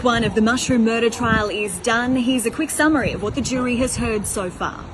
one of the mushroom murder trial is done. Here's a quick summary of what the jury has heard so far.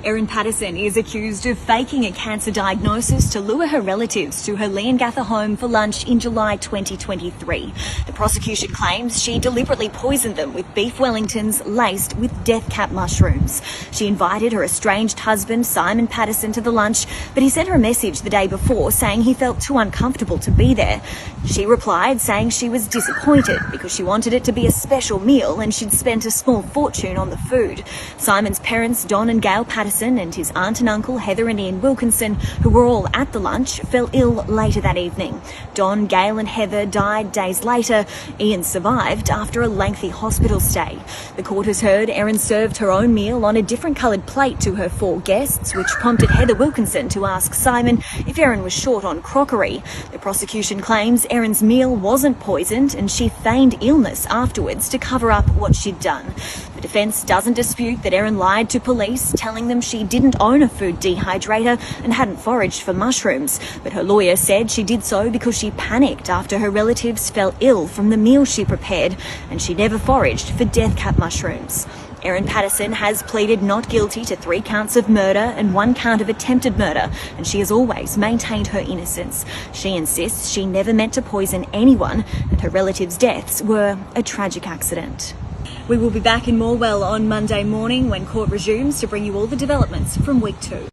Erin Patterson is accused of faking a cancer diagnosis to lure her relatives to her Leongatha home for lunch in July 2023. The prosecution claims she deliberately poisoned them with beef Wellingtons laced with death cap mushrooms. She invited her estranged husband, Simon Patterson, to the lunch, but he sent her a message the day before saying he felt too uncomfortable to be there. She replied saying she was disappointed because she wanted it to be a special meal and she'd spent a small fortune on the food. Simon's parents, Don and Gail Patterson, and his aunt and uncle, Heather and Ian Wilkinson, who were all at the lunch, fell ill later that evening. Don, Gail and Heather died days later. Ian survived after a lengthy hospital stay. The court has heard Erin served her own meal on a different coloured plate to her 4 guests, which prompted Heather Wilkinson to ask Simon if Erin was short on crockery. The prosecution claims Erin's meal wasn't poisoned and she feigned illness afterwards to cover up what she'd done. The defence doesn't dispute that Erin lied to police, telling them she didn't own a food dehydrator and hadn't foraged for mushrooms, but her lawyer said she did so because she panicked after her relatives fell ill from the meal she prepared and she never foraged for death cap mushrooms. Erin Patterson has pleaded not guilty to 3 counts of murder and 1 count of attempted murder, and she has always maintained her innocence. She insists she never meant to poison anyone and her relatives' deaths were a tragic accident. We will be back in Morwell on Monday morning when court resumes to bring you all the developments from week 2.